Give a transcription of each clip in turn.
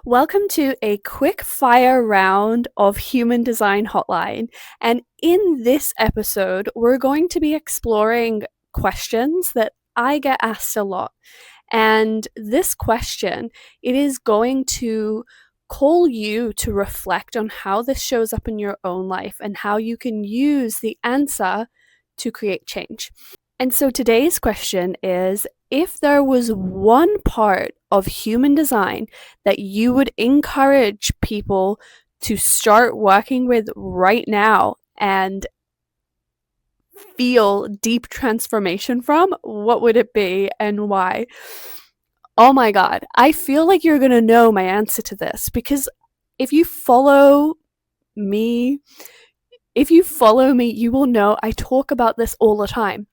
Welcome to a quick fire round of Human Design Hotline. And in this episode, we're going to be exploring questions that I get asked a lot. And this question, it is going to call you to reflect on how this shows up in your own life and how you can use the answer to create change. And so today's question is, if there was one part of human design that you would encourage people to start working with right now and feel deep transformation from, what would it be and why? Oh my God, I feel like you're going to know my answer to this because if you follow me, you will know I talk about this all the time.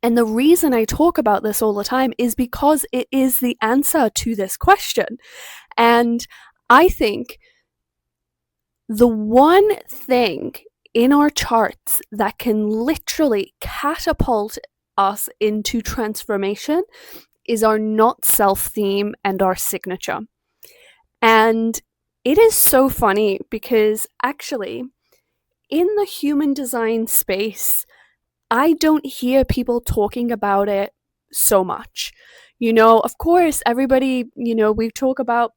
And the reason I talk about this all the time is because it is the answer to this question. And I think the one thing in our charts that can literally catapult us into transformation is our not self theme and our signature. And it is so funny because actually, in the human design space, I don't hear people talking about it so much. Of course, everybody, we talk about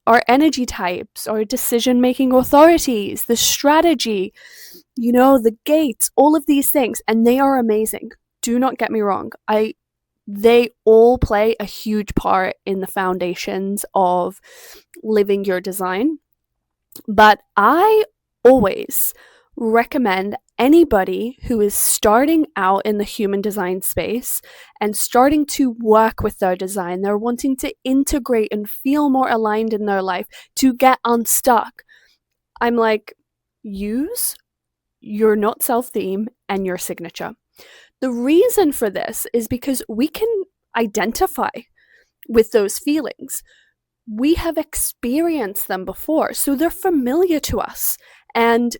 our energy types, our decision-making authorities, the strategy, the gates, all of these things, and they are amazing. Do not get me wrong. They all play a huge part in the foundations of living your design. But I always recommend anybody who is starting out in the human design space and starting to work with their design, they're wanting to integrate and feel more aligned in their life, to get unstuck. I'm like, use your not self theme and your signature. The reason for this is because we can identify with those feelings. We have experienced them before, so they're familiar to us. And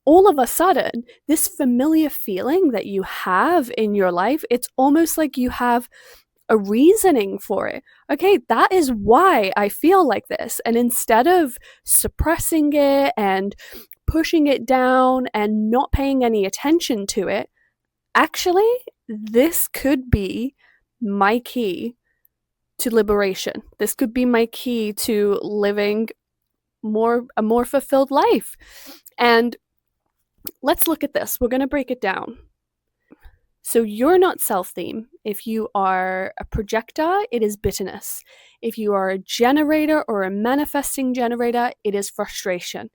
all of a sudden, this familiar feeling that you have in your life, it's almost like you have a reasoning for it. Okay, that is why I feel like this. And instead of suppressing it and pushing it down and not paying any attention to it, actually, this could be my key to liberation. This could be my key to living a more fulfilled life. And let's look at this. We're going to break it down. So you're not self-theme. If you are a projector, it is bitterness. If you are a generator or a manifesting generator, it is frustration.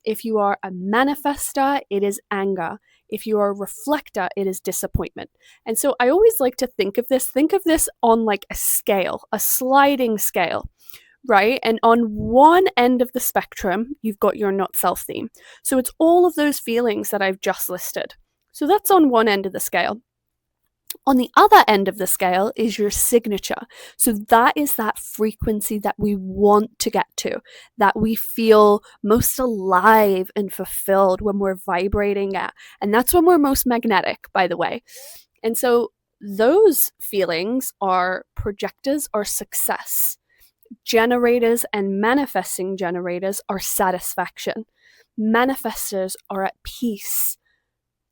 If you are a manifester, it is anger. If you are a reflector, it is disappointment. And so I always like to think of this on like a scale, a sliding scale. Right? And on one end of the spectrum, you've got your not self theme. So it's all of those feelings that I've just listed. So that's on one end of the scale. On the other end of the scale is your signature. So that is that frequency that we want to get to, that we feel most alive and fulfilled when we're vibrating at. And that's when we're most magnetic, by the way. And so those feelings are projectors or success. Generators and manifesting generators are satisfaction. Manifestors are at peace.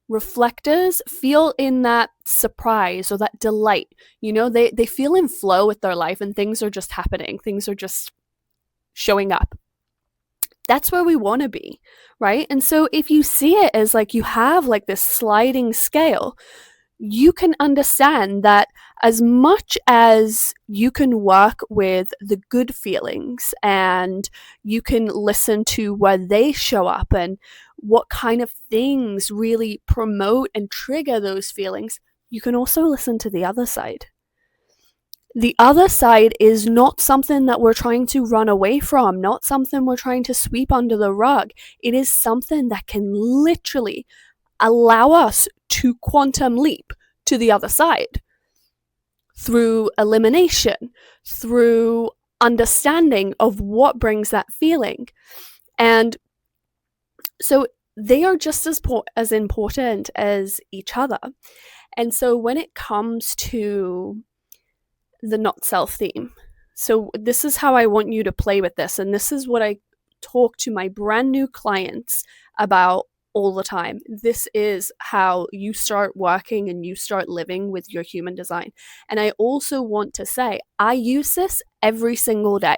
Reflectors feel in that surprise or that delight. They feel in flow with their life and things are just happening. Things are just showing up. That's where we want to be, right? And so if you see it as like you have like this sliding scale, you can understand that as much as you can work with the good feelings and you can listen to where they show up and what kind of things really promote and trigger those feelings, you can also listen to the other side. The other side is not something that we're trying to run away from, not something we're trying to sweep under the rug. It is something that can literally allow us to quantum leap to the other side through elimination, through understanding of what brings that feeling. And so they are just as important as each other. And so when it comes to the not self theme, So this is how I want you to play with this. And this is what I talk to my brand new clients about all the time. This is how you start working and you start living with your human design. And I also want to say, I use this every single day.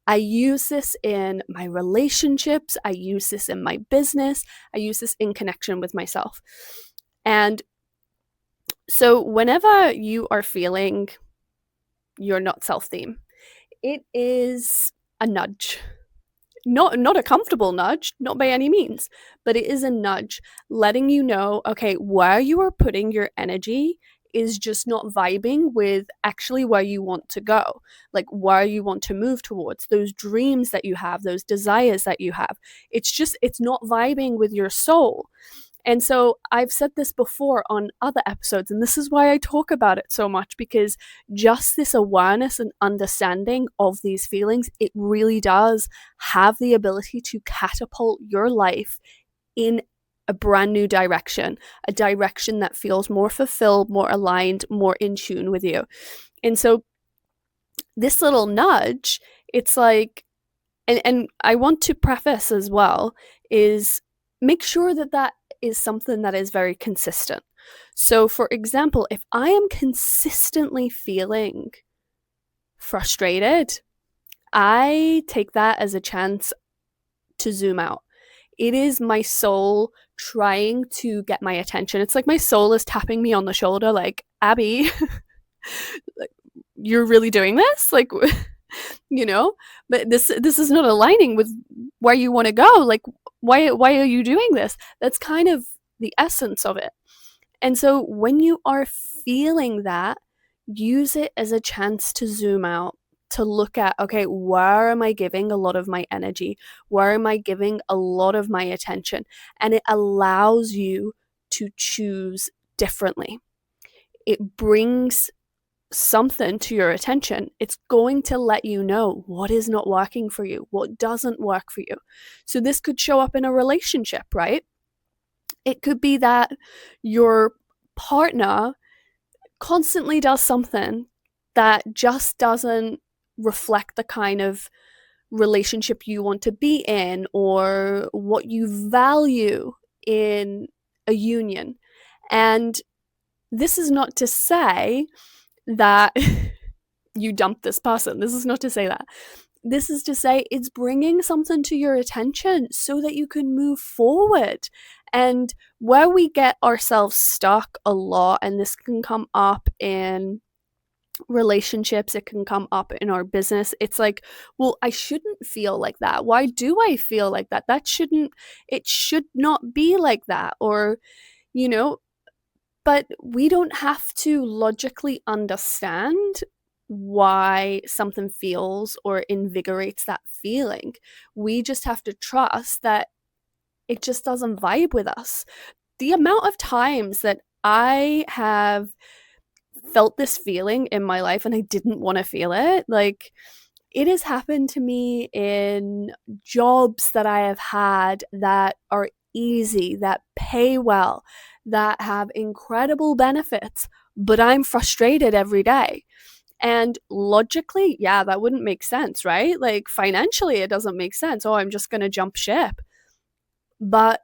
I use this in my relationships. I use this in my business. I use this in connection with myself. And so whenever you are feeling your not self theme, it is a nudge. Not a comfortable nudge, not by any means, but it is a nudge letting you know, okay, where you are putting your energy is just not vibing with actually where you want to go, like where you want to move towards, those dreams that you have, those desires that you have. It's not vibing with your soul. And so I've said this before on other episodes, and this is why I talk about it so much, because just this awareness and understanding of these feelings, it really does have the ability to catapult your life in a brand new direction, a direction that feels more fulfilled, more aligned, more in tune with you. And so this little nudge, it's like, and I want to preface as well, is make sure that that is something that is very consistent. So, for example, if I am consistently feeling frustrated, I take that as a chance to zoom out. It is my soul trying to get my attention. It's like my soul is tapping me on the shoulder, like, Abby, you're really doing this? Like, but this is not aligning with where you want to go. Like, why are you doing this? That's kind of the essence of it. And so when you are feeling that, use it as a chance to zoom out, to look at, okay, where am I giving a lot of my energy? Where am I giving a lot of my attention? And it allows you to choose differently. It brings something to your attention. It's going to let you know what is not working for you, what doesn't work for you. So this could show up in a relationship, right? It could be that your partner constantly does something that just doesn't reflect the kind of relationship you want to be in or what you value in a union. And this is not to say that you dump this person. This is not to say that. This is to say it's bringing something to your attention so that you can move forward. And where we get ourselves stuck a lot, and this can come up in relationships, it can come up in our business. It's like, well, I shouldn't feel like that. Why do I feel like that? It should not be like that. Or, you know, but we don't have to logically understand why something feels or invigorates that feeling. We just have to trust that it just doesn't vibe with us. The amount of times that I have felt this feeling in my life and I didn't want to feel it, like, it has happened to me in jobs that I have had that are easy, that pay well, that have incredible benefits, but I'm frustrated every day. And logically, yeah, that wouldn't make sense, right? Like, financially, it doesn't make sense. Oh, I'm just going to jump ship. But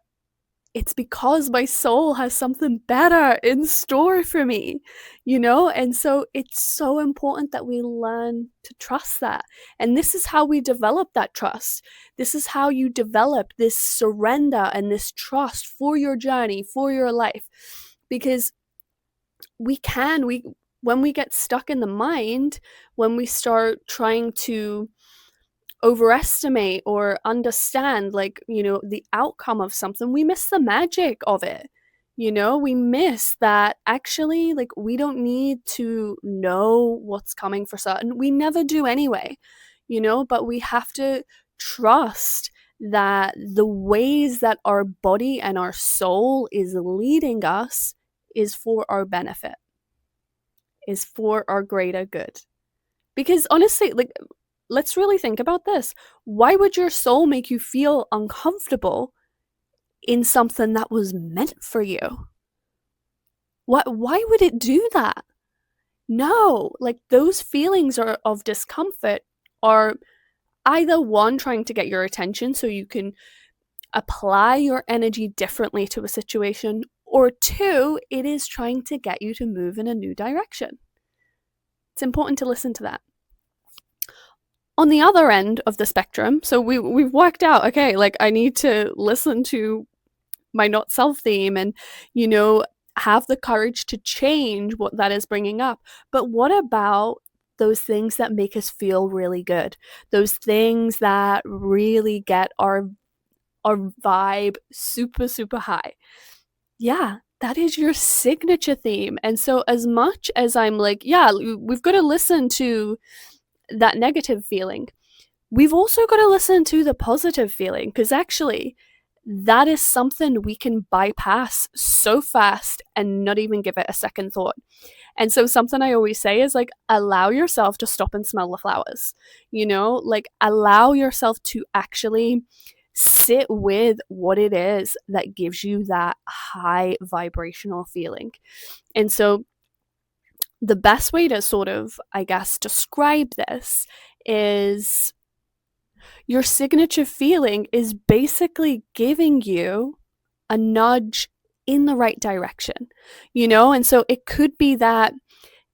it's because my soul has something better in store for me, And so it's so important that we learn to trust that. And this is how we develop that trust. This is how you develop this surrender and this trust for your journey, for your life. Because when we get stuck in the mind, when we start trying to overestimate or understand, like, the outcome of something, we miss the magic of it. We miss that actually, like, we don't need to know what's coming for certain. We never do anyway, but we have to trust that the ways that our body and our soul is leading us is for our benefit, is for our greater good. Because honestly, like, let's really think about this. Why would your soul make you feel uncomfortable in something that was meant for you? Why would it do that? No, like those feelings of discomfort are either one, trying to get your attention so you can apply your energy differently to a situation, or two, it is trying to get you to move in a new direction. It's important to listen to that. On the other end of the spectrum, so we've worked out, okay, like I need to listen to my not self theme and, have the courage to change what that is bringing up. But what about those things that make us feel really good? Those things that really get our vibe super, super high. Yeah, that is your signature theme. And so, as much as I'm like, yeah, we've got to listen to that negative feeling, we've also got to listen to the positive feeling, because actually, that is something we can bypass so fast and not even give it a second thought. And so, something I always say is like, allow yourself to stop and smell the flowers, like allow yourself to actually sit with what it is that gives you that high vibrational feeling. And so, the best way to sort of, I guess, describe this is your signature feeling is basically giving you a nudge in the right direction, And so it could be that,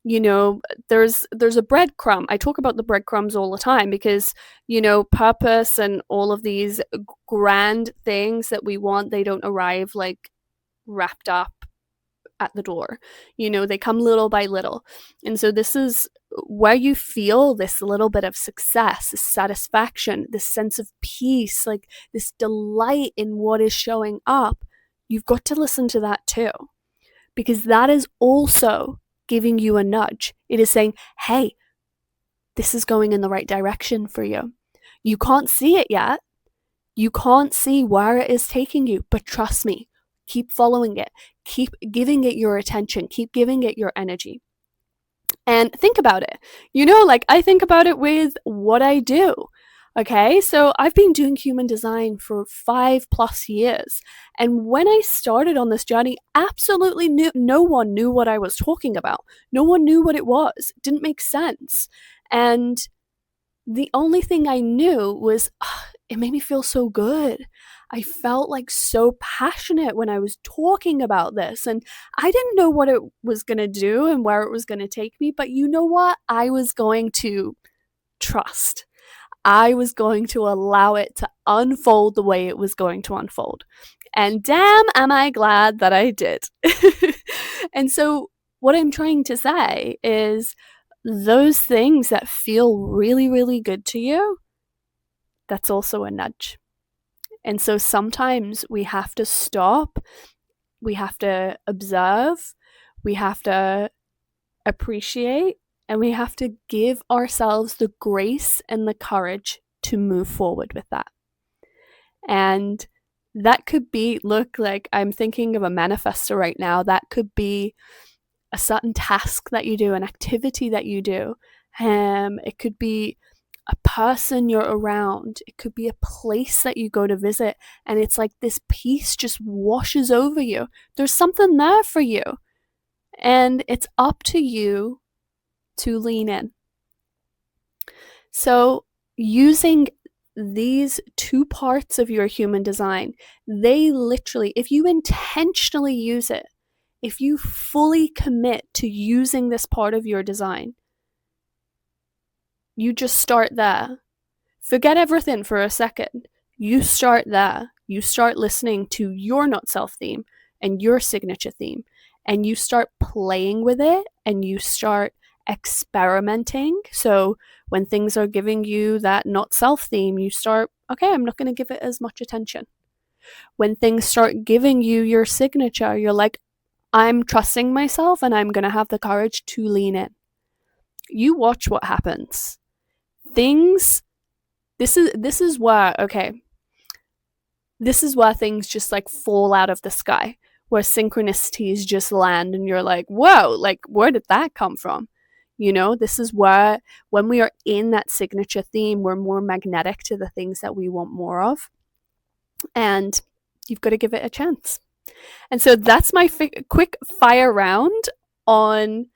there's a breadcrumb. I talk about the breadcrumbs all the time because, purpose and all of these grand things that we want, they don't arrive like wrapped up at the door. They come little by little. And so this is where you feel this little bit of success, this satisfaction, this sense of peace, like this delight in what is showing up. You've got to listen to that too, because that is also giving you a nudge. It is saying, hey, this is going in the right direction for you. You can't see it yet. You can't see where it is taking you, but trust me, keep following it. Keep giving it your attention. Keep giving it your energy. And think about it. Like I think about it with what I do. Okay, so I've been doing human design for 5+ years. And when I started on this journey, absolutely no one knew what I was talking about. No one knew what it was. It didn't make sense. And the only thing I knew was it made me feel so good. I felt like so passionate when I was talking about this. And I didn't know what it was going to do and where it was going to take me. But you know what? I was going to trust. I was going to allow it to unfold the way it was going to unfold. And damn, am I glad that I did. And so, what I'm trying to say is those things that feel really, really good to you, that's also a nudge. And so sometimes we have to stop, we have to observe, we have to appreciate, and we have to give ourselves the grace and the courage to move forward with that. And that could be, look, like I'm thinking of a manifestor right now. That could be a certain task that you do, an activity that you do. It could be a person you're around. It could be a place that you go to visit. And it's like this peace just washes over you. There's something there for you. And it's up to you to lean in. So using these two parts of your human design, they literally, if you intentionally use it, if you fully commit to using this part of your design, you just start there. Forget everything for a second. You start there. You start listening to your not self theme and your signature theme, and you start playing with it and you start experimenting. So when things are giving you that not self theme, you start, okay, I'm not going to give it as much attention. When things start giving you your signature, you're like, I'm trusting myself and I'm going to have the courage to lean in. You watch what happens. This is where, okay, this is where things just like fall out of the sky, where synchronicities just land and you're like, whoa, like where did that come from? This is where, when we are in that signature theme, we're more magnetic to the things that we want more of. And you've got to give it a chance. And so that's my quick fire round on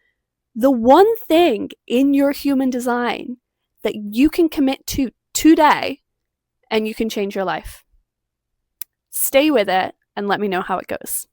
the one thing in your human design that you can commit to today and you can change your life. Stay with it and let me know how it goes.